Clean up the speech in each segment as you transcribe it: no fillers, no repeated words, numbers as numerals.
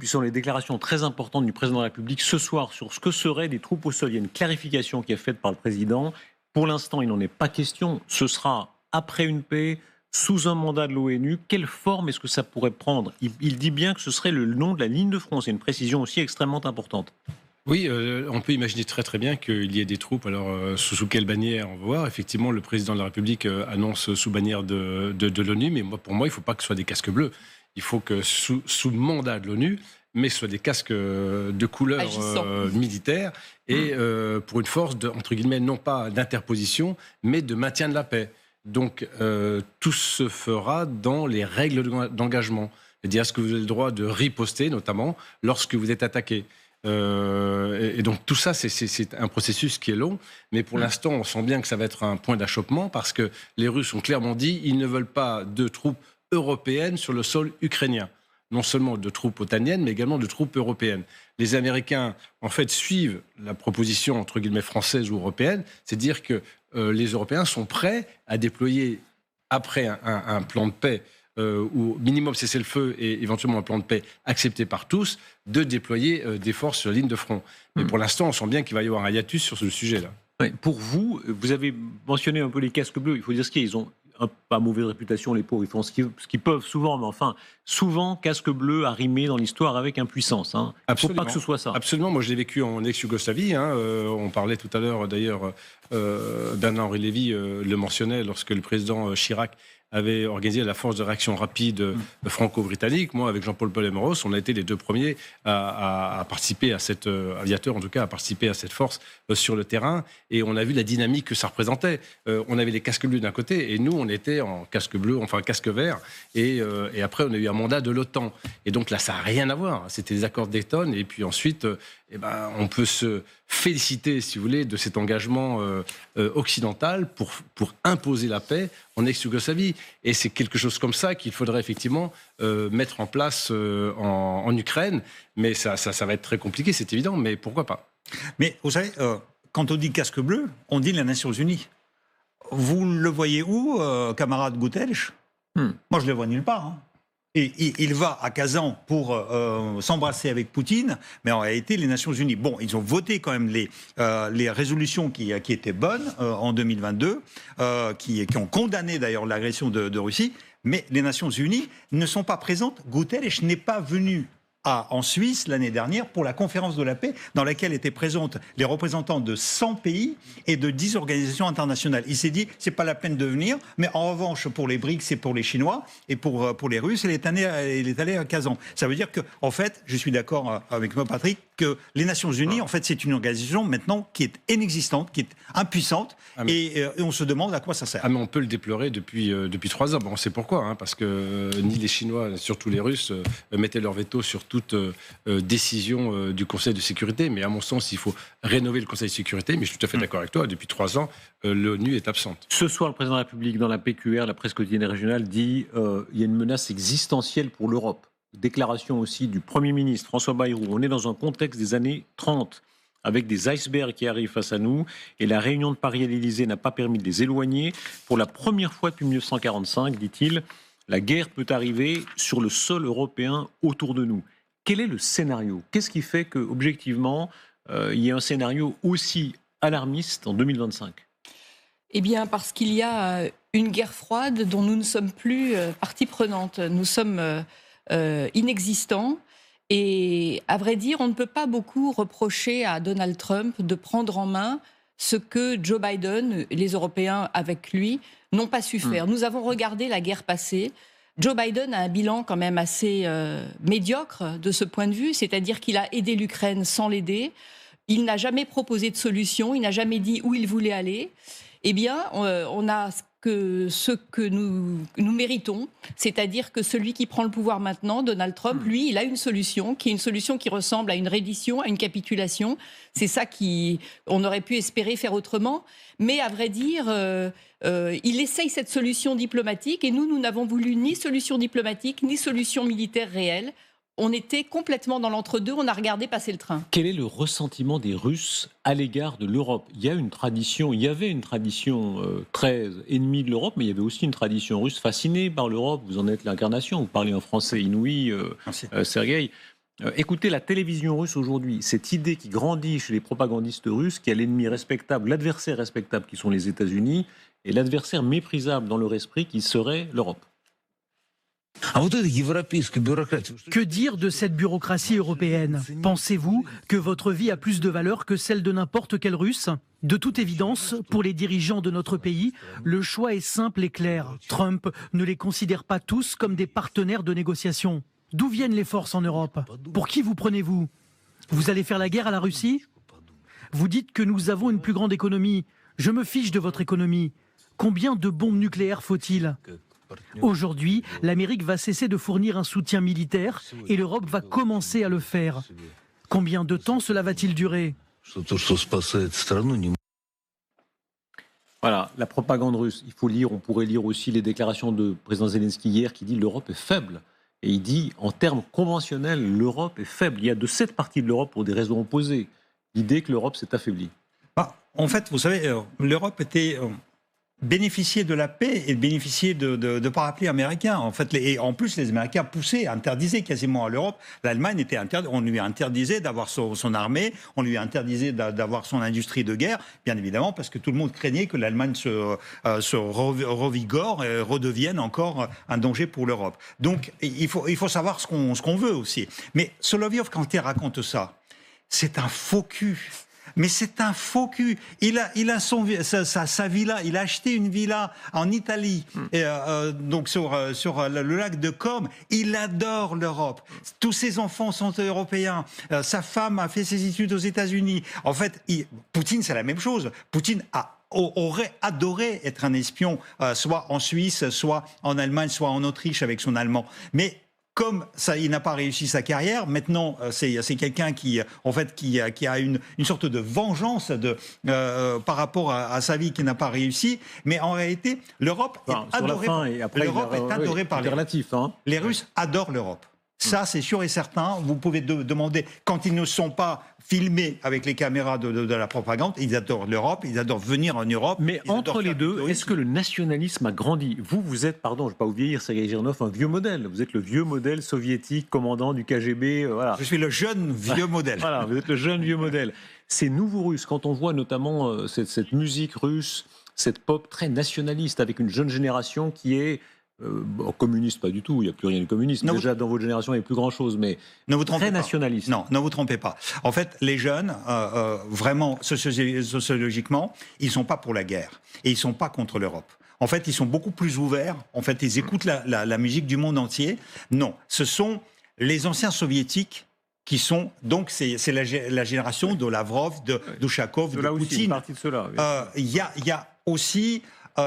puis sur les déclarations très importantes du président de la République ce soir sur ce que seraient des troupes au sol. Il y a une clarification qui est faite par le président. Pour l'instant, il n'en est pas question. Ce sera après une paix, sous un mandat de l'ONU. Quelle forme est-ce que ça pourrait prendre ? Il dit bien que ce serait le long de la ligne de front. C'est une précision aussi extrêmement importante. Oui, on peut imaginer très très bien qu'il y ait des troupes. Alors, sous quelle bannière, on va voir. Effectivement, le président de la République annonce sous bannière de l'ONU, mais pour moi, il ne faut pas que ce soit des casques bleus. Il faut que sous mandat de l'ONU, mais ce soit des casques de couleur militaire et pour une force, entre guillemets, non pas d'interposition, mais de maintien de la paix. Donc, tout se fera dans les règles d'engagement. C'est-à-dire, est-ce que vous avez le droit de riposter, notamment, lorsque vous êtes attaqué ? Et donc tout ça, c'est un processus qui est long, mais pour l'instant, on sent bien que ça va être un point d'achoppement parce que les Russes ont clairement dit ils ne veulent pas de troupes européennes sur le sol ukrainien. Non seulement de troupes otaniennes, mais également de troupes européennes. Les Américains, en fait, suivent la proposition, entre guillemets, française ou européenne, c'est dire que les Européens sont prêts à déployer, après un plan de paix, ou minimum cessez-le-feu et éventuellement un plan de paix accepté par tous, de déployer des forces sur la ligne de front. Mais pour l'instant, on sent bien qu'il va y avoir un hiatus sur ce sujet-là. Ouais, pour vous, vous avez mentionné un peu les casques bleus. Il faut dire ce qu'il y a. Ils ont pas mauvaise réputation, les pauvres. Ils font ce qu'ils peuvent souvent, mais enfin, souvent, casque bleu a rimé dans l'histoire avec impuissance. Il ne faut pas que ce soit ça. Absolument. Moi, je l'ai vécu en ex-Yougoslavie. On parlait tout à l'heure, d'ailleurs, Bernard-Henri Lévy le mentionnait lorsque le président Chirac avait organisé la force de réaction rapide franco-britannique. Moi, avec Jean-Paul Paul-Amoros, on a été les deux premiers à participer à cette aviateur, en tout cas, à participer à cette force sur le terrain. Et on a vu la dynamique que ça représentait. On avait les casques bleus d'un côté, et nous, on était en casque bleu, enfin casque vert. Et après, on a eu un mandat de l'OTAN. Et donc là, ça n'a rien à voir. C'était des accords de Dayton. Et puis ensuite, on peut se féliciter, si vous voulez, de cet engagement occidental pour imposer la paix en ex-Yougoslavie. Et c'est quelque chose comme ça qu'il faudrait effectivement mettre en place en Ukraine. Mais ça va être très compliqué, c'est évident, mais pourquoi pas ? Mais vous savez, quand on dit casque bleu, on dit les Nations Unies. Vous le voyez où, camarade Guterres ? Moi, je ne le vois nulle part. Et il va à Kazan pour s'embrasser avec Poutine, mais en réalité, les Nations Unies, bon, ils ont voté quand même les résolutions qui étaient bonnes en 2022, qui ont condamné d'ailleurs l'agression de Russie, mais les Nations Unies ne sont pas présentes. Guterres n'est pas venu en Suisse l'année dernière pour la conférence de la paix dans laquelle étaient présentes les représentants de 100 pays et de 10 organisations internationales. Il s'est dit, c'est pas la peine de venir, mais en revanche, pour les BRICS et pour les Chinois et pour les Russes, il est allé à Kazan. Ça veut dire que, en fait, je suis d'accord avec moi, Patrick, que les Nations Unies, en fait, c'est une organisation maintenant qui est inexistante, qui est impuissante, et on se demande à quoi ça sert. Mais on peut le déplorer depuis 3 ans. Bon, on sait pourquoi, parce que ni les Chinois, surtout les Russes, mettaient leur veto sur toute décision du Conseil de sécurité. Mais à mon sens, il faut rénover le Conseil de sécurité. Mais je suis tout à fait d'accord avec toi. Depuis 3 ans, l'ONU est absente. Ce soir, le président de la République, dans la PQR, la presse quotidienne régionale, dit il y a une menace existentielle pour l'Europe. Déclaration aussi du Premier ministre François Bayrou. On est dans un contexte des années 30, avec des icebergs qui arrivent face à nous, et la réunion de Paris à l'Élysée n'a pas permis de les éloigner. Pour la première fois depuis 1945, dit-il, la guerre peut arriver sur le sol européen autour de nous. Quel est le scénario ? Qu'est-ce qui fait que, objectivement, il y a un scénario aussi alarmiste en 2025 ? Eh bien, parce qu'il y a une guerre froide dont nous ne sommes plus partie prenante. Nous sommes inexistants. Et à vrai dire, on ne peut pas beaucoup reprocher à Donald Trump de prendre en main ce que Joe Biden, les Européens avec lui, n'ont pas su faire. Nous avons regardé la guerre passée. Joe Biden a un bilan quand même assez médiocre de ce point de vue, c'est-à-dire qu'il a aidé l'Ukraine sans l'aider. Il n'a jamais proposé de solution, il n'a jamais dit où il voulait aller. Eh bien, on a ce que nous méritons, c'est-à-dire que celui qui prend le pouvoir maintenant, Donald Trump, lui, il a une solution qui est une solution qui ressemble à une reddition, à une capitulation. C'est ça on aurait pu espérer faire autrement. Mais à vrai dire, il essaye cette solution diplomatique et nous n'avons voulu ni solution diplomatique, ni solution militaire réelle. On était complètement dans l'entre-deux, on a regardé passer le train. Quel est le ressentiment des Russes à l'égard de l'Europe ? Il y avait une tradition très ennemie de l'Europe, mais il y avait aussi une tradition russe fascinée par l'Europe. Vous en êtes l'incarnation, vous parlez en français inouï, Sergueï. Écoutez la télévision russe aujourd'hui, cette idée qui grandit chez les propagandistes russes, qu'il y a l'ennemi respectable, l'adversaire respectable qui sont les États-Unis, et l'adversaire méprisable dans leur esprit qui serait l'Europe. Que dire de cette bureaucratie européenne? Pensez-vous que votre vie a plus de valeur que celle de n'importe quel Russe? De toute évidence, pour les dirigeants de notre pays, le choix est simple et clair. Trump ne les considère pas tous comme des partenaires de négociation. D'où viennent les forces en Europe? Pour qui vous prenez-vous? Vous allez faire la guerre à la Russie? Vous dites que nous avons une plus grande économie. Je me fiche de votre économie. Combien de bombes nucléaires faut-il? Aujourd'hui, l'Amérique va cesser de fournir un soutien militaire et l'Europe va commencer à le faire. Combien de temps cela va-t-il durer? Voilà, la propagande russe, il faut lire, on pourrait lire aussi les déclarations de président Zelensky hier qui dit l'Europe est faible. Et il dit, en termes conventionnels, l'Europe est faible. Il y a de cette partie de l'Europe pour des raisons opposées. L'idée que l'Europe s'est affaiblie. En fait, vous savez, l'Europe était... bénéficier de la paix et bénéficier de parapluies américains. En fait, et en plus, les Américains poussaient, interdisaient quasiment à l'Europe. L'Allemagne était on lui interdisait d'avoir son armée, on lui interdisait d'avoir son industrie de guerre, bien évidemment, parce que tout le monde craignait que l'Allemagne se revigore et redevienne encore un danger pour l'Europe. Donc, il faut savoir ce qu'on veut aussi. Mais Solovyov, quand il raconte ça, c'est un faux cul. Mais c'est un faux cul. Il a sa villa. Il a acheté une villa en Italie, donc sur le lac de Comme. Il adore l'Europe. Tous ses enfants sont européens. Sa femme a fait ses études aux États-Unis. En fait, Poutine, c'est la même chose. Poutine aurait adoré être un espion, soit en Suisse, soit en Allemagne, soit en Autriche avec son allemand. Mais comme ça, il n'a pas réussi sa carrière, maintenant c'est quelqu'un qui a une sorte de vengeance par rapport à sa vie qui n'a pas réussi. Mais en réalité, l'Europe est adorée par les Russes. Les Russes adorent l'Europe. Ça, c'est sûr et certain. Vous pouvez demander, quand ils ne sont pas filmés avec les caméras de la propagande, ils adorent l'Europe, ils adorent venir en Europe. Mais entre les deux, est-ce que le nationalisme a grandi? Vous êtes, pardon, je ne vais pas vous vieillir, Sergei Girnov, un vieux modèle. Vous êtes le vieux modèle soviétique, commandant du KGB. Voilà. Je suis le jeune vieux modèle. Voilà, vous êtes le jeune vieux modèle. Ces nouveaux Russes, quand on voit notamment cette musique russe, cette pop très nationaliste, avec une jeune génération qui est... communiste, pas du tout, il n'y a plus rien de communiste. Déjà, dans votre génération, il n'y a plus grand-chose, mais très nationaliste. Non, ne vous trompez pas. En fait, les jeunes, vraiment, sociologiquement, ils ne sont pas pour la guerre. Et ils ne sont pas contre l'Europe. En fait, ils sont beaucoup plus ouverts. En fait, ils écoutent la musique du monde entier. Non, ce sont les anciens soviétiques qui sont... Donc, c'est la génération de Lavrov, de Douchakov, de Poutine. Partie de cela. Il y a aussi,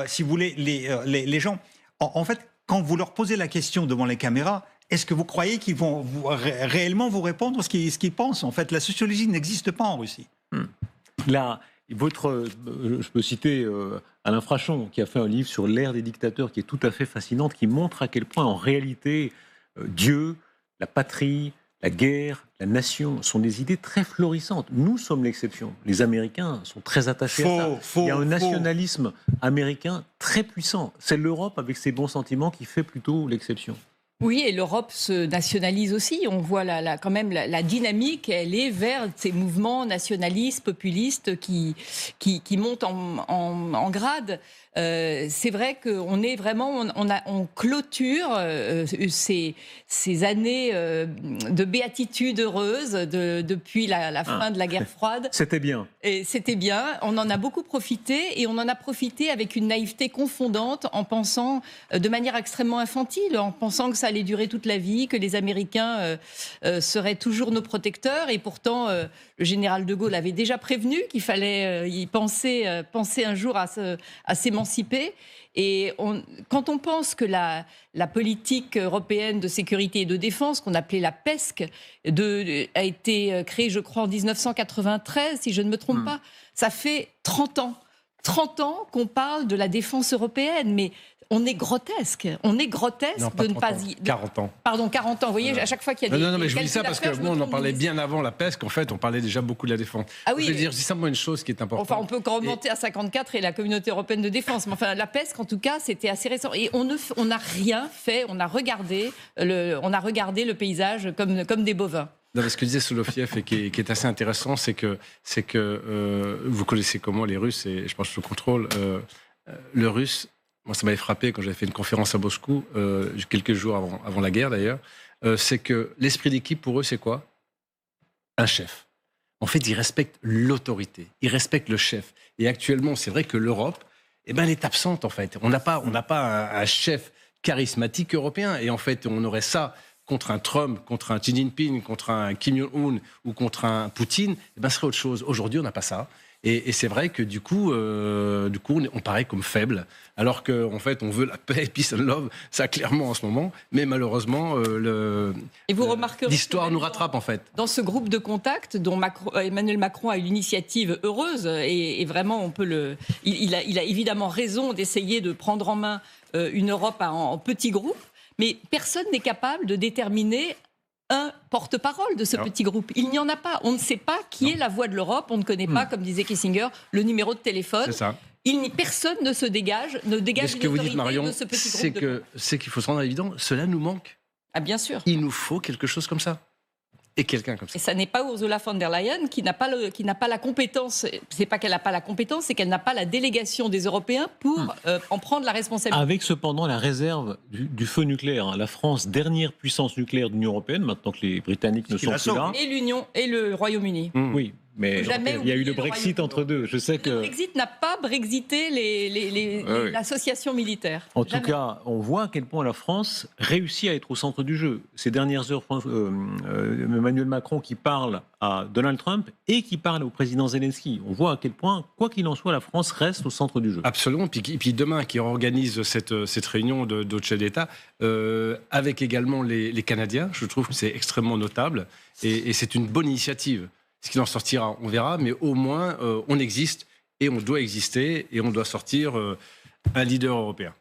si vous voulez, les gens... En fait, quand vous leur posez la question devant les caméras, est-ce que vous croyez qu'ils vont réellement vous répondre ce qu'ils pensent? En fait, la sociologie n'existe pas en Russie. Là, je peux citer Alain Frachon, qui a fait un livre sur l'ère des dictateurs, qui est tout à fait fascinante, qui montre à quel point, en réalité, Dieu, la patrie, la guerre, la nation sont des idées très florissantes. Nous sommes l'exception. Les Américains sont très attachés à ça. Il y a un nationalisme américain très puissant. C'est l'Europe, avec ses bons sentiments, qui fait plutôt l'exception. Oui, et l'Europe se nationalise aussi. On voit quand même la dynamique, elle est vers ces mouvements nationalistes, populistes qui montent en grade. C'est vrai qu'on est vraiment, on clôture ces années de béatitude heureuse depuis la fin de la guerre froide. C'était bien. Et c'était bien. On en a beaucoup profité et on en a profité avec une naïveté confondante en pensant de manière extrêmement infantile, en pensant que ça allait durer toute la vie, que les Américains seraient toujours nos protecteurs. Et pourtant, le général de Gaulle avait déjà prévenu qu'il fallait y penser un jour à s'émanciper. Et quand on pense que la politique européenne de sécurité et de défense, qu'on appelait la PESC, a été créée, je crois, en 1993, si je ne me trompe pas, ça fait 30 ans. 30 ans qu'on parle de la défense européenne, mais on est grotesque. On est grotesque de ne pas y... 40 ans. Pardon, 40 ans. Vous voyez, à chaque fois qu'il y a des... Non, mais je vous dis ça parce que nous, on en parlait bien avant la PESC. En fait, on parlait déjà beaucoup de la défense. Ah oui, je veux dire, c'est simplement une chose qui est importante. Enfin, on peut remonter à 54 et la communauté européenne de défense. Mais enfin, la PESC, en tout cas, c'était assez récent. Et on n'a rien fait. On a regardé le paysage comme des bovins. Non, mais ce que disait Soloviev et qui est assez intéressant, c'est que vous connaissez comment les Russes, et je pense que je contrôle. Le Russe, moi ça m'avait frappé quand j'avais fait une conférence à Moscou, quelques jours avant la guerre d'ailleurs, c'est que l'esprit d'équipe pour eux c'est quoi ? Un chef. En fait, ils respectent l'autorité, ils respectent le chef. Et actuellement, c'est vrai que l'Europe, elle est absente en fait. On n'a pas un chef charismatique européen. Et en fait, on aurait ça contre un Trump, contre un Xi Jinping, contre un Kim Jong-un ou contre un Poutine, ce serait autre chose. Aujourd'hui, on n'a pas ça. Et c'est vrai que du coup, on paraît comme faible, alors qu'en fait, on veut la paix, peace and love, ça clairement en ce moment. Mais malheureusement, l'histoire nous rattrape en fait. Dans ce groupe de contact dont Emmanuel Macron a eu l'initiative heureuse, et vraiment, il a évidemment raison d'essayer de prendre en main une Europe en petits groupes, mais personne n'est capable de déterminer un porte-parole de ce petit groupe. Il n'y en a pas. On ne sait pas qui est la voix de l'Europe. On ne connaît pas, comme disait Kissinger, le numéro de téléphone. C'est ça. Personne ne se dégage, une autorité Marion, de ce petit groupe. C'est qu'il faut se rendre évident, cela nous manque. Ah, bien sûr. Il nous faut quelque chose comme ça. Et quelqu'un comme ça. Et ça n'est pas Ursula von der Leyen qui n'a pas la compétence. C'est pas qu'elle n'a pas la compétence, c'est qu'elle n'a pas la délégation des Européens pour en prendre la responsabilité. Avec cependant la réserve du feu nucléaire. La France, dernière puissance nucléaire de l'Union européenne, maintenant que les Britanniques ne sont plus là. Et l'Union et le Royaume-Uni. Oui. Mais il y a eu le Brexit entre deux. Je sais que le Brexit n'a pas brexité l'association militaire. En tout cas, on voit à quel point la France réussit à être au centre du jeu. Ces dernières heures, Emmanuel Macron qui parle à Donald Trump et qui parle au président Zelensky. On voit à quel point, quoi qu'il en soit, la France reste au centre du jeu. Absolument. Puis demain, qui organise cette réunion de chefs d'État, avec également les Canadiens, je trouve que c'est extrêmement notable et c'est une bonne initiative. Ce qu'il en sortira, on verra, mais au moins, on existe et on doit exister et on doit sortir un leader européen.